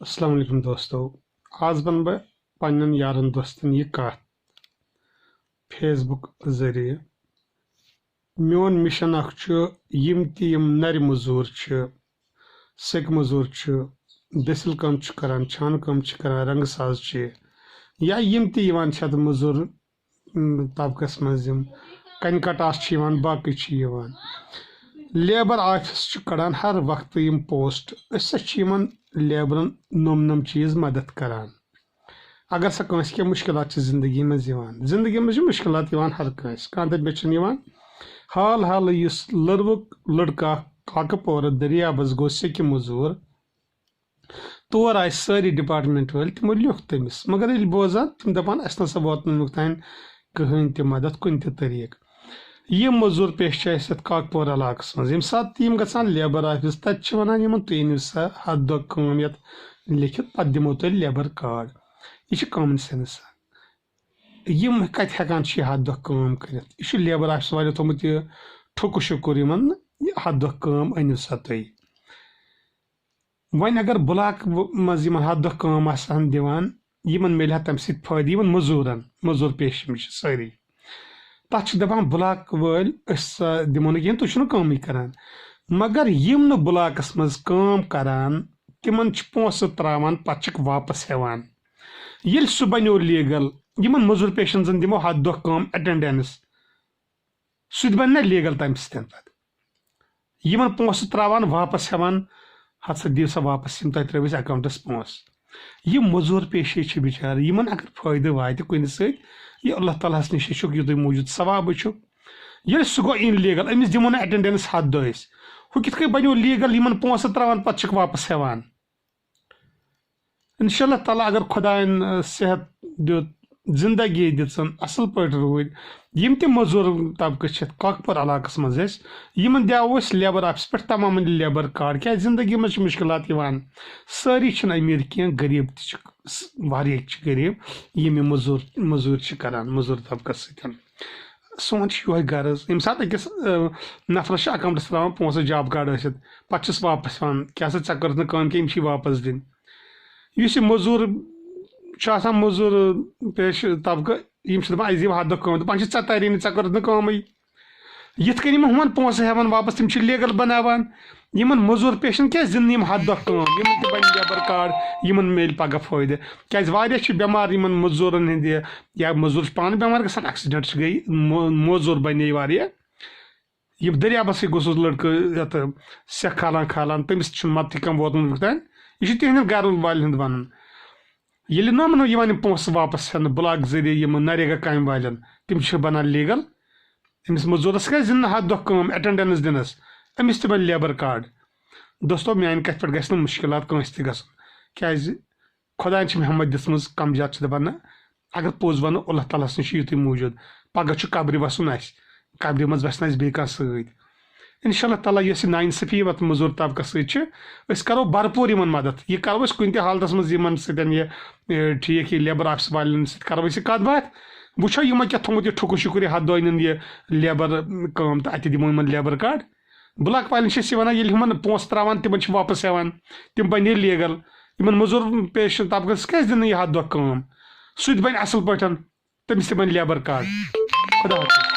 السلام علیکم دوستو آز بن بہ پنن یارن دوستن یہ کت فیس بک ذریعہ میون مشن اخ یم نر مزور سیک مزور دسل کم کران چھان کم کران رنگ ساز یا یم تہ مزور طبقس مز کن کٹاس باقی لیبر آفس کڑان ہر وقت یم پوسٹ یمن لیبرن نم چیز مدد کران اگر سا کنس کی مشکلات زندگی مز مشکلات ہر کنس کانت بچن حال حال اس لڑکہ کاکہ پور دریابس گو سیکہ مزور تور آئے ساری ڈپارٹمنٹ ول تمو لیوکھ تمس مگر یل بوزان تم دپان اس نسا واتن تین کہین تہ مدد کن تہ طریق یہ مزور پیش کاک پور علاقہ مز یم سات یم گھان لیبر آفس تت ونان تھی انو سا ہتھ دہ کم یت لکھت پتہ دمو تہ لیبر کارڈ یہ کامن سینس یم کت ہیکان یہ ہتھ دہ کم کرت یہ لیبر آفس والو تھومت یہ ٹھک شکر یمن ہتھ دہ کم انو سا تھی ون اگر بلاک مز ہتھ دہ کم آسان دِوان یمن ملہِ ہا تمہ سۭتۍ فٲیدٕ یمن مزور پیش سٲری تک دپان بلاک ول دمو نا کہین تھی کمی کران مگر یم نہ بلاکس مز کام کران تمن پونسہ تراوان پتہ واپس ہیوان یل سہ بنیو لیگل یمن مزور پیشن زن دمو ہتھ دہ کام اٹینڈنس سہ بن نا لیگل تمہ سۭتۍ پتہ یمن پونسہ تراوان واپس ہیوان ہسا دیو سا واپس یم تہ ترٲوِس اکاؤنٹس پونسہ یم مزور پیشے بچار یمن اگر فٲیدٕ واتہِ کُنہِ سۭتۍ یہ اللہ تعالیٰ ہس نش یہ موجود ثواب یل سہ گو ان لیگل امس دمو نا اٹینڈنس ہتھ دہ ہُہ کت کٔنۍ بنیو لیگل یمن پونسہ تراوان پتہ واپس ہیوان انشاء اللہ تعالیٰ اگر خداین صحت دیت زندگی دِژن اصل پٲٹھۍ روٗدۍ یم تہِ مزور طبقہٕ کاک پور علاقس مز یمن دیو لیبر آفس پہ تمام لیبر کارڈ کیا زندگی مز مشکلات ساری امیر کی غریب تہ غریب یم مزور کران مزور طبقس ستھ سون یہ غرض یم سات اکس نفرس اکاؤنٹس تراوان پونسہ جاب کارڈ ٲسِتھ پتہ چھس واپس ون کیا سا ژےٚ کٔرٕتھ نہٕ کٲم کینٛہہ یم واپس دِنۍ یُس یہِ مزور مزور پیش طبقہ یم دپان اَسہِ دِیِو ہتھ دہ کٲم دپان ژےٚ تاری نہٕ ژےٚ کٔرٕتھ نہٕ کٲمٕے یِتھ کٔنۍ یِم ہُمن پونسہٕ ہیوان واپس تِم چھِ لیگل بناوان یمن مزور پیشن کیٛازِ دِنہٕ یم ہتھ دہ کٲم یمن تہِ بنہِ لیبر کارڈ یمن میلہِ پگہہ فٲیدٕ کیٛازِ واریاہ چھِ بٮ۪مار یمن مزورن ہٕنٛدِ یا مزور چھِ پانہٕ بٮ۪مار گژھان ایکسیڈنٹ گٔیہِ موزوٗر بنے واریاہ یم دریابسٕے گوٚو سُہ لڑکہٕ یتھ سٮ۪کھ کھالان تٔمِس تہِ چھُنہٕ مدتھٕے کانٛہہ ووتمُت وُنیُک تانۍ یہ چھُ تِہنٛدٮ۪ن گرٕ والٮ۪ن ہُنٛد ونُن ییٚلہِ نہٕ یِوان یم پونسہٕ واپس ہٮ۪نہٕ بلاک ذٔریعہٕ یم نریگا کامہِ والٮ۪ن تِم چھِ بنان لیگل أمِس مزورس کیٛازِ دِنہٕ ہتھ دہ کٲم اٹینڈنس دِنس أمِس تہِ بنہِ لیبر کارڈ دوستو میانہِ کتھِ پٮ۪ٹھ گژھِ نہٕ مُشکلات کٲنٛسہِ تہِ گژھُن کیٛازِ خۄداین چھِ ہمت دِژمٕژ کم زیادٕ چھِ دپان نہ اگر پوٚز ونو اللہ تعالیٰ ہس نِش چھُ یُتُے موٗجوٗد پگہہ چھُ قبرِ وسُن اسہِ قبرِ منٛز وسہِ نہٕ اسہِ بیٚیہِ کانٛہہ سۭتۍ انشاء اللہ تعالیٰ یۄس یہِ ناانصٲفی وتھ مزور طبقس سۭتۍ چھِ أسۍ کرو بھرپوٗر یِمن مدد یہِ کرو أسۍ کُنہِ تہِ حالتس منٛز یِمن سۭتۍ یہِ ٹھیٖک یہِ لیبر آفس والٮ۪ن سۭتۍ کرو أسۍ یہِ کتھ باتھ وٕچھو یِمو کیٛاہ تھوٚومُت یہِ ٹھُکہٕ شُکر یہِ ہتھ دۄہ أنِن یہِ لیبر کٲم تہٕ اتہِ دِمو یِمن لیبر کارڈ بلاک والٮ۪ن چھِ أسۍ ونان ییٚلہِ ہُمن پونسہٕ تراوان تِمن چھِ واپس ہیوان تِم بنے لیگل یِمن مزور پیش طبقس کیٛازِ دِنہٕ یہِ ہتھ دہ کٲم سُہ تہِ بنہِ اصل پٲٹھۍ تٔمِس تہِ بنہِ لیبر کارڈ خدا حافظ